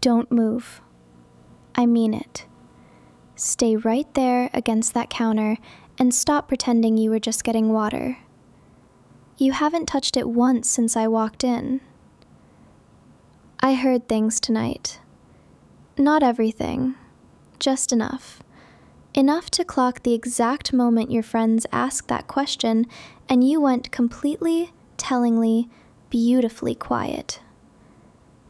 Don't move. I mean it. Stay right there against that counter and stop pretending you were just getting water. You haven't touched it once since I walked in. I heard things tonight. Not everything, just enough. Enough to clock the exact moment your friends asked that question and you went completely, tellingly, beautifully quiet.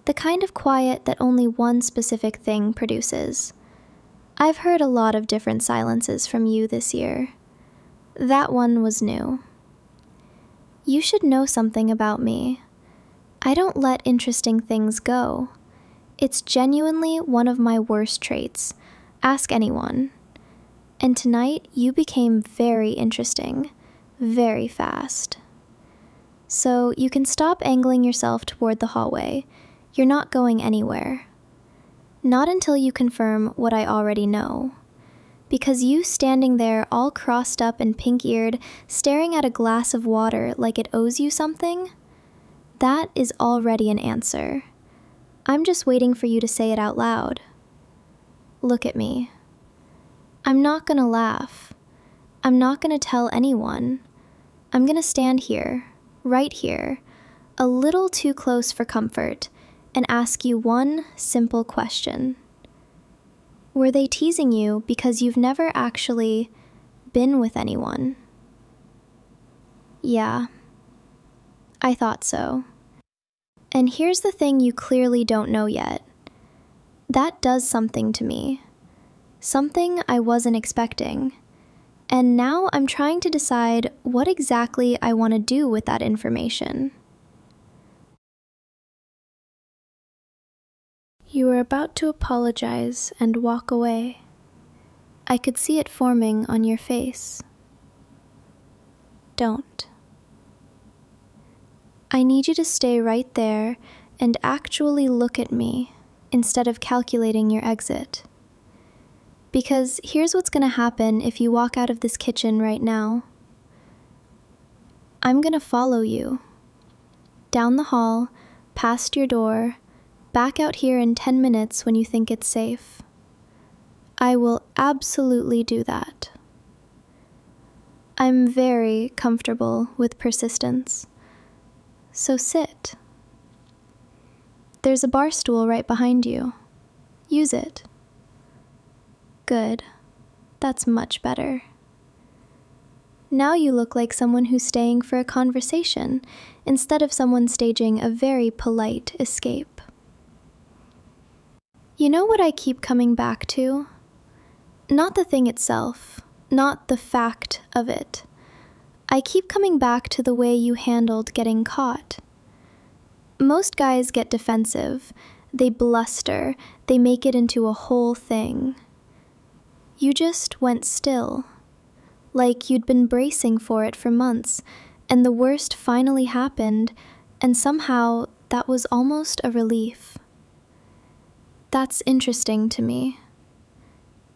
The kind of quiet that only one specific thing produces. I've heard a lot of different silences from you this year. That one was new. You should know something about me. I don't let interesting things go. It's genuinely one of my worst traits. Ask anyone. And tonight, you became very interesting, very fast. So you can stop angling yourself toward the hallway. You're not going anywhere. Not until you confirm what I already know. Because you standing there all crossed up and pink-eared, staring at a glass of water like it owes you something, that is already an answer. I'm just waiting for you to say it out loud. Look at me. I'm not gonna laugh. I'm not gonna tell anyone. I'm gonna stand here, right here, a little too close for comfort, and ask you one simple question. Were they teasing you because you've never actually been with anyone? Yeah, I thought so. And here's the thing you clearly don't know yet. That does something to me. Something I wasn't expecting. And now I'm trying to decide what exactly I want to do with that information. You were about to apologize and walk away. I could see it forming on your face. Don't. I need you to stay right there and actually look at me instead of calculating your exit. Because here's what's going to happen if you walk out of this kitchen right now. I'm going to follow you. Down the hall, past your door, back out here in 10 minutes when you think it's safe. I will absolutely do that. I'm very comfortable with persistence. So sit. There's a bar stool right behind you. Use it. Good. That's much better. Now you look like someone who's staying for a conversation instead of someone staging a very polite escape. You know what I keep coming back to? Not the thing itself, not the fact of it. I keep coming back to the way you handled getting caught. Most guys get defensive. They bluster. They make it into a whole thing. You just went still, like you'd been bracing for it for months, and the worst finally happened, and somehow that was almost a relief. That's interesting to me.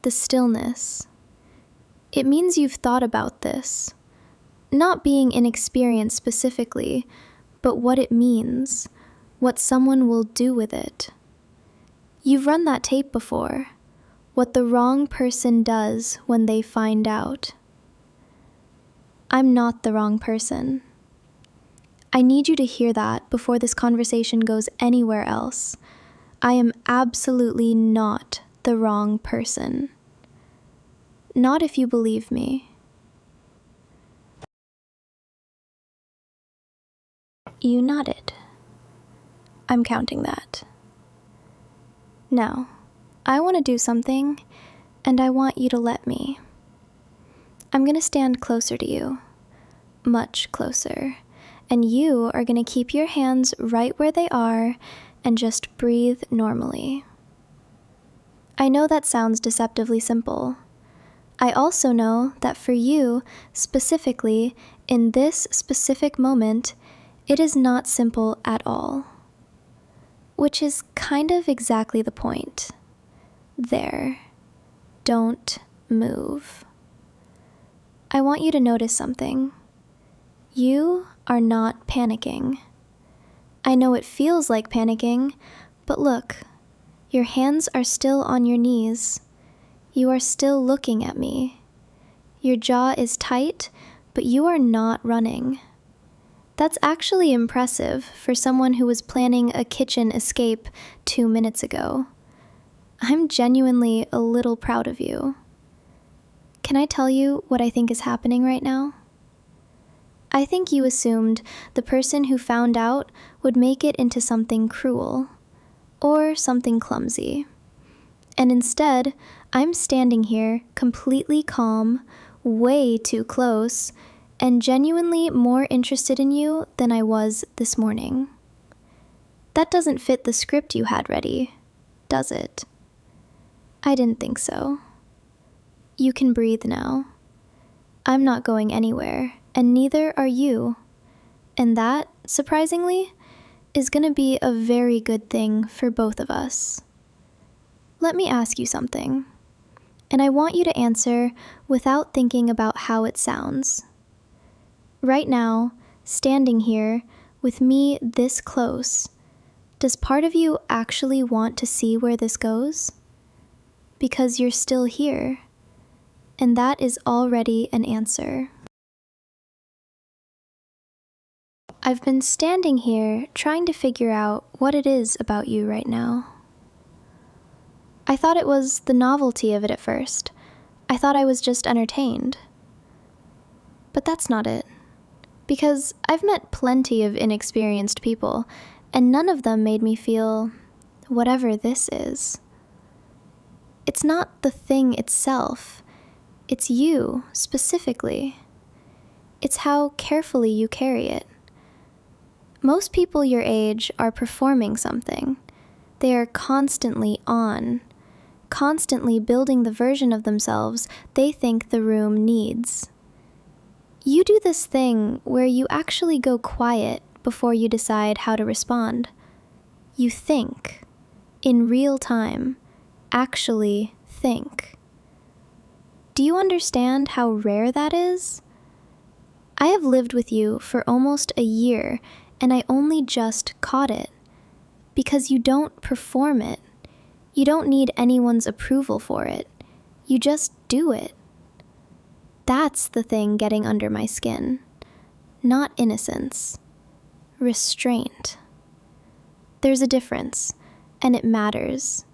The stillness. It means you've thought about this. Not being inexperienced specifically, but what it means, what someone will do with it. You've run that tape before, what the wrong person does when they find out. I'm not the wrong person. I need you to hear that before this conversation goes anywhere else. I am absolutely not the wrong person. Not if you believe me. You nodded. I'm counting that. Now, I want to do something, and I want you to let me. I'm going to stand closer to you, much closer, and you are going to keep your hands right where they are and just breathe normally. I know that sounds deceptively simple. I also know that for you, specifically, in this specific moment, it is not simple at all. Which is kind of exactly the point. There. Don't move. I want you to notice something. You are not panicking. I know it feels like panicking, but look, Your hands are still on your knees. You are still looking at me. Your jaw is tight, but you are not running. That's actually impressive for someone who was planning a kitchen escape 2 minutes ago. I'm genuinely a little proud of you. Can I tell you what I think is happening right now? I think you assumed the person who found out would make it into something cruel or something clumsy. And instead, I'm standing here completely calm, way too close, and genuinely more interested in you than I was this morning. That doesn't fit the script you had ready, does it? I didn't think so. You can breathe now. I'm not going anywhere, and neither are you. And that, surprisingly, is going to be a very good thing for both of us. Let me ask you something, and I want you to answer without thinking about how it sounds. Right now, standing here with me this close, does part of you actually want to see where this goes? Because you're still here, and that is already an answer. I've been standing here trying to figure out what it is about you right now. I thought it was the novelty of it at first. I thought I was just entertained. But that's not it. Because I've met plenty of inexperienced people, and none of them made me feel whatever this is. It's not the thing itself. It's you, specifically. It's how carefully you carry it. Most people your age are performing something. They are constantly on, constantly building the version of themselves they think the room needs. You do this thing where you actually go quiet before you decide how to respond. You think, in real time, actually think. Do you understand how rare that is? I have lived with you for almost a year, and I only just caught it. Because you don't perform it. You don't need anyone's approval for it. You just do it. That's the thing getting under my skin. Not innocence. Restraint. There's a difference, and it matters.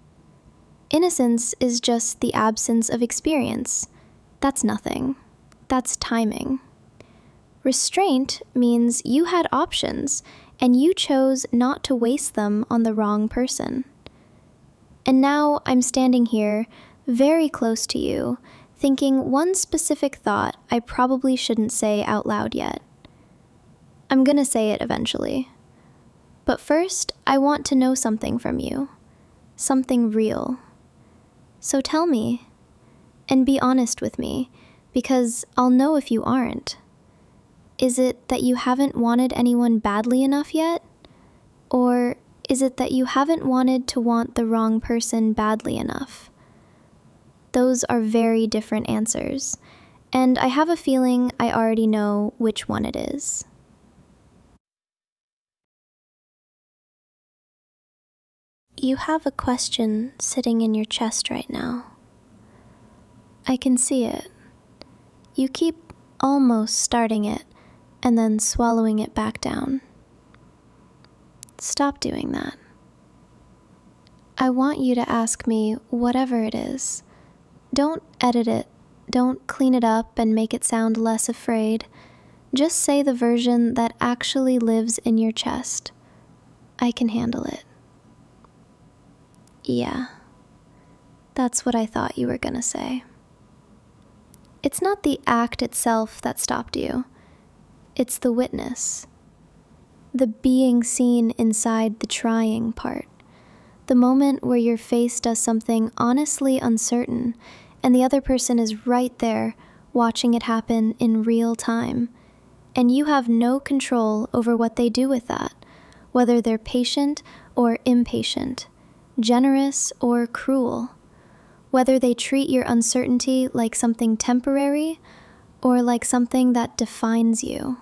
Innocence is just the absence of experience. That's nothing. That's timing. Restraint means you had options, and you chose not to waste them on the wrong person. And now I'm standing here, very close to you, thinking one specific thought I probably shouldn't say out loud yet. I'm gonna say it eventually. But first, I want to know something from you. Something real. So tell me, and be honest with me, because I'll know if you aren't. Is it that you haven't wanted anyone badly enough yet? Or is it that you haven't wanted to want the wrong person badly enough? Those are very different answers, and I have a feeling I already know which one it is. You have a question sitting in your chest right now. I can see it. You keep almost starting it, and then swallowing it back down. Stop doing that. I want you to ask me whatever it is. Don't edit it. Don't clean it up and make it sound less afraid. Just say the version that actually lives in your chest. I can handle it. Yeah, that's what I thought you were gonna say. It's not the act itself that stopped you. It's the witness. The being seen inside the trying part. The moment where your face does something honestly uncertain, and the other person is right there watching it happen in real time, and you have no control over what they do with that, whether they're patient or impatient, generous or cruel, whether they treat your uncertainty like something temporary or like something that defines you.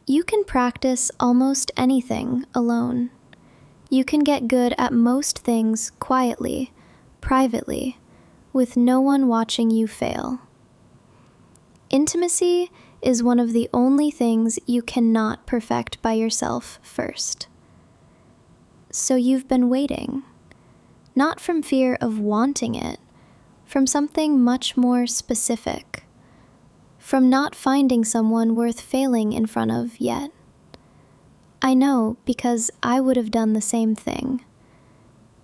You can practice almost anything alone. You can get good at most things quietly, privately, with no one watching you fail. Intimacy is one of the only things you cannot perfect by yourself first. So you've been waiting, not from fear of wanting it, from something much more specific, from not finding someone worth failing in front of yet. I know, because I would have done the same thing.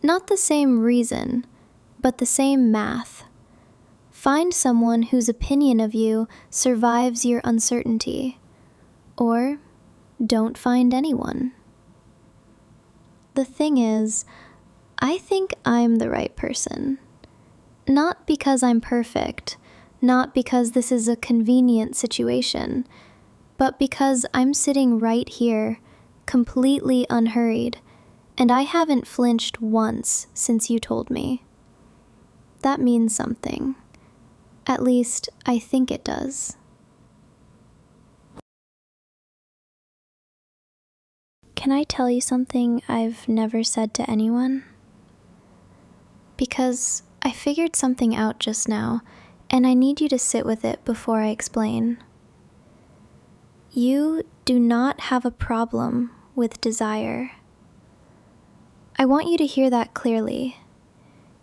Not the same reason, but the same math. Find someone whose opinion of you survives your uncertainty, or don't find anyone. The thing is, I think I'm the right person. Not because I'm perfect, not because this is a convenient situation, but because I'm sitting right here, completely unhurried, and I haven't flinched once since you told me. That means something. At least, I think it does. Can I tell you something I've never said to anyone? Because I figured something out just now, and I need you to sit with it before I explain. You do not have a problem with desire. I want you to hear that clearly.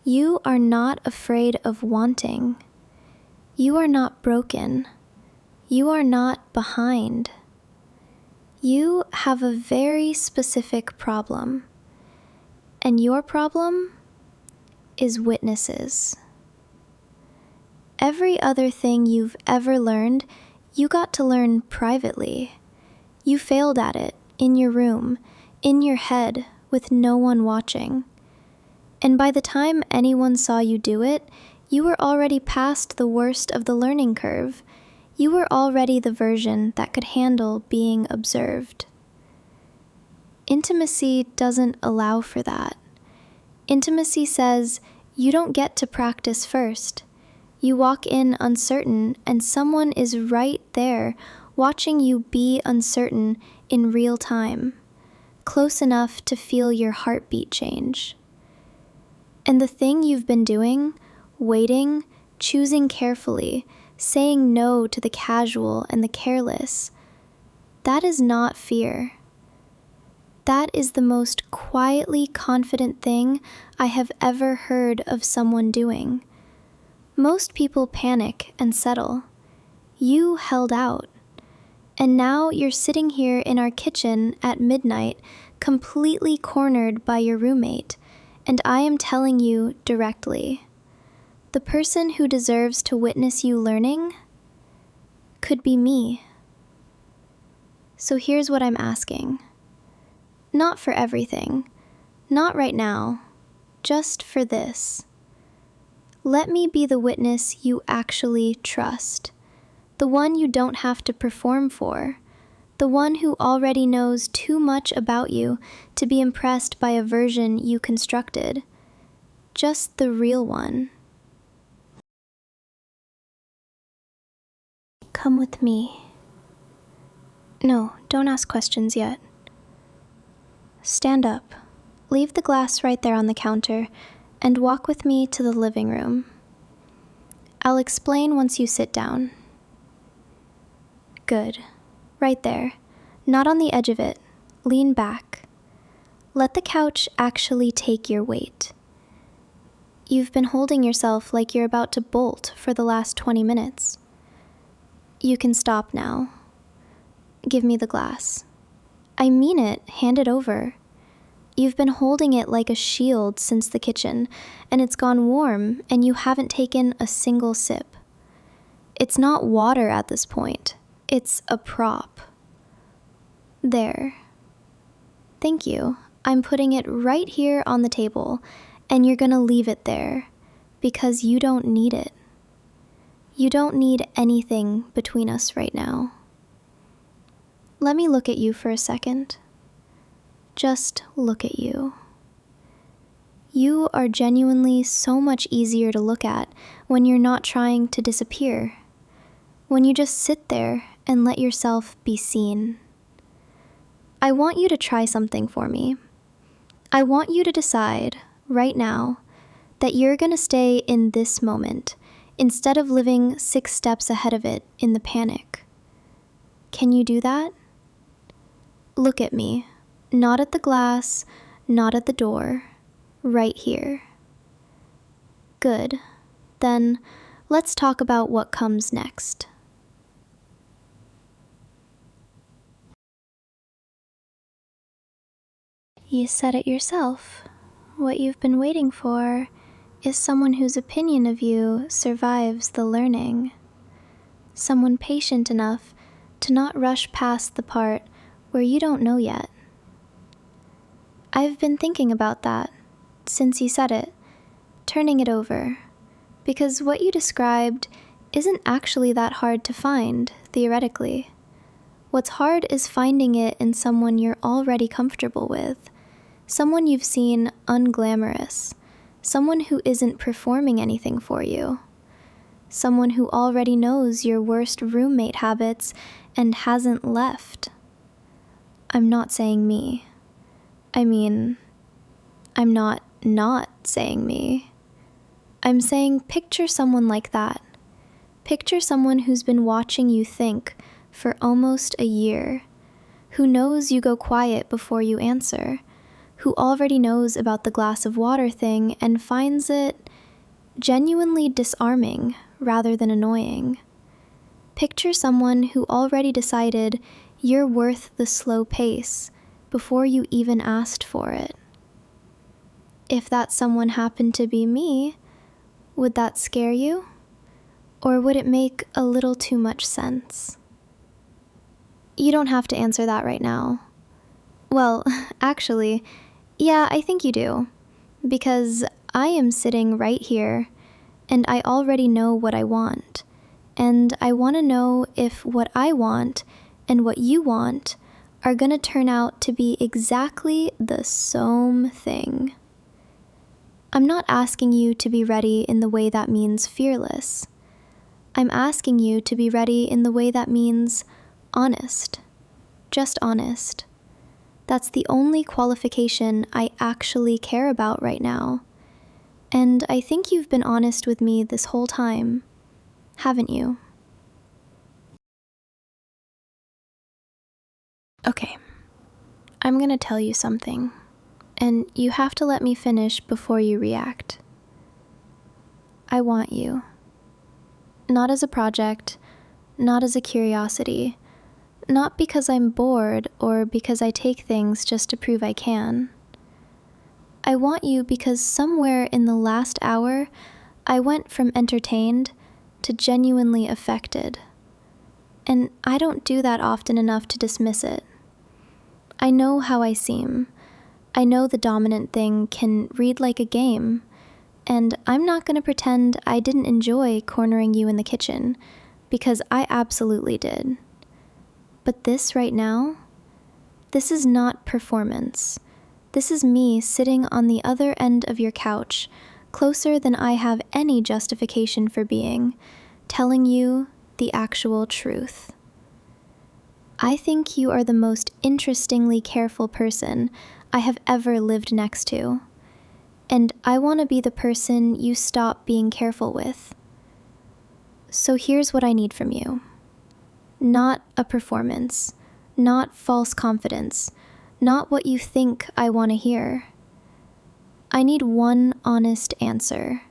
You are not afraid of wanting. You are not broken. You are not behind. You have a very specific problem, and your problem is witnesses. Every other thing you've ever learned, you got to learn privately. You failed at it in your room, in your head, with no one watching. And by the time anyone saw you do it, you were already past the worst of the learning curve. You were already the version that could handle being observed. Intimacy doesn't allow for that. Intimacy says you don't get to practice first. You walk in uncertain, and someone is right there watching you be uncertain in real time, close enough to feel your heartbeat change. And the thing you've been doing, waiting, choosing carefully, saying no to the casual and the careless, that is not fear. That is the most quietly confident thing I have ever heard of someone doing. Most people panic and settle. You held out. And now you're sitting here in our kitchen at midnight, completely cornered by your roommate, and I am telling you directly, the person who deserves to witness you learning could be me. So here's what I'm asking. Not for everything, not right now, just for this. Let me be the witness you actually trust, the one you don't have to perform for, the one who already knows too much about you to be impressed by a version you constructed, just the real one. Come with me. No, don't ask questions yet. Stand up, leave the glass right there on the counter, and walk with me to the living room. I'll explain once you sit down. Good. Right there. Not on the edge of it. Lean back. Let the couch actually take your weight. You've been holding yourself like you're about to bolt for the last 20 minutes. You can stop now. Give me the glass. I mean it, hand it over. You've been holding it like a shield since the kitchen, and it's gone warm, and you haven't taken a single sip. It's not water at this point. It's a prop. There. Thank you. I'm putting it right here on the table, and you're gonna leave it there, because you don't need it. You don't need anything between us right now. Let me look at you for a second. Just look at you. You are genuinely so much easier to look at when you're not trying to disappear, when you just sit there and let yourself be seen. I want you to try something for me. I want you to decide, right now, that you're going to stay in this moment instead of living 6 steps ahead of it in the panic. Can you do that? Look at me. Not at the glass, not at the door. Right here. Good. Then let's talk about what comes next. You said it yourself. What you've been waiting for is someone whose opinion of you survives the learning. Someone patient enough to not rush past the part where you don't know yet. I've been thinking about that since you said it, turning it over, because what you described isn't actually that hard to find, theoretically. What's hard is finding it in someone you're already comfortable with, someone you've seen unglamorous, someone who isn't performing anything for you, someone who already knows your worst roommate habits and hasn't left. I'm not saying me. I mean, I'm not saying me. I'm saying picture someone like that. Picture someone who's been watching you think for almost a year, who knows you go quiet before you answer, who already knows about the glass of water thing and finds it genuinely disarming rather than annoying. Picture someone who already decided you're worth the slow pace before you even asked for it. If that someone happened to be me, would that scare you? Or would it make a little too much sense? You don't have to answer that right now. Well, actually, yeah, I think you do. Because I am sitting right here, and I already know what I want. And I want to know if what I want and what you want are going to turn out to be exactly the same thing. I'm not asking you to be ready in the way that means fearless. I'm asking you to be ready in the way that means honest. Just honest. That's the only qualification I actually care about right now. And I think you've been honest with me this whole time, haven't you? Okay, I'm gonna tell you something, and you have to let me finish before you react. I want you. Not as a project, not as a curiosity, not because I'm bored or because I take things just to prove I can. I want you because somewhere in the last hour, I went from entertained to genuinely affected. And I don't do that often enough to dismiss it. I know how I seem. I know the dominant thing can read like a game, and I'm not going to pretend I didn't enjoy cornering you in the kitchen, because I absolutely did. But this right now, this is not performance. This is me sitting on the other end of your couch, closer than I have any justification for being, telling you the actual truth. I think you are the most interestingly careful person I have ever lived next to, and I want to be the person you stop being careful with. So here's what I need from you. Not a performance, not false confidence, not what you think I want to hear. I need one honest answer.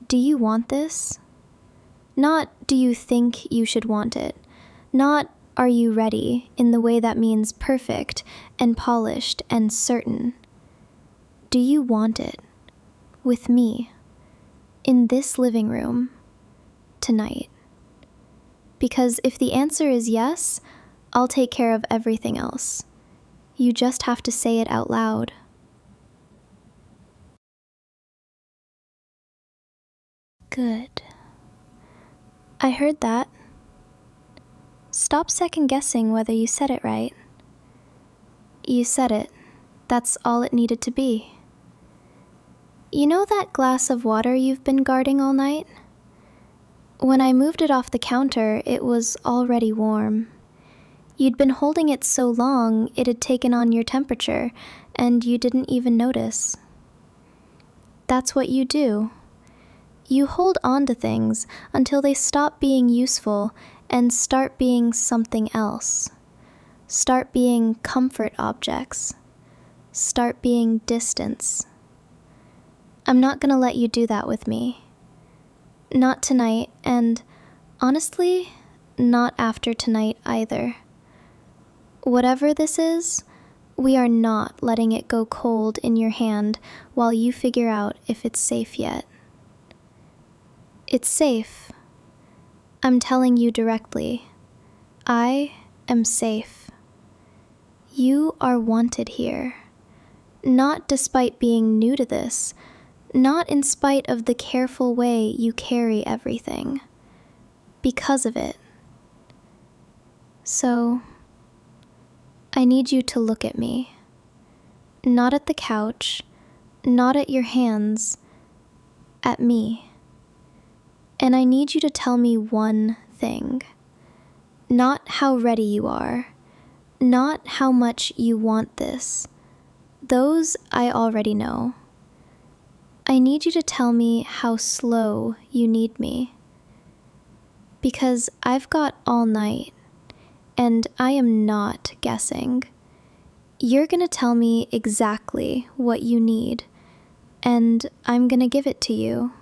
Do you want this? Not do you think you should want it, not are you ready in the way that means perfect and polished and certain. Do you want it? With me? In this living room? Tonight? Because if the answer is yes, I'll take care of everything else. You just have to say it out loud. Good. I heard that. Stop second-guessing whether you said it right. You said it. That's all it needed to be. You know that glass of water you've been guarding all night? When I moved it off the counter, it was already warm. You'd been holding it so long, it had taken on your temperature, and you didn't even notice. That's what you do. You hold on to things until they stop being useful and start being something else. Start being comfort objects. Start being distance. I'm not gonna let you do that with me. Not tonight, and honestly, not after tonight either. Whatever this is, we are not letting it go cold in your hand while you figure out if it's safe yet. It's safe. I'm telling you directly. I am safe. You are wanted here. Not despite being new to this, not in spite of the careful way you carry everything. Because of it. So, I need you to look at me. Not at the couch, not at your hands, at me. And I need you to tell me one thing. Not how ready you are, not how much you want this. Those I already know. I need you to tell me how slow you need me. Because I've got all night, and I am not guessing. You're gonna tell me exactly what you need, and I'm gonna give it to you.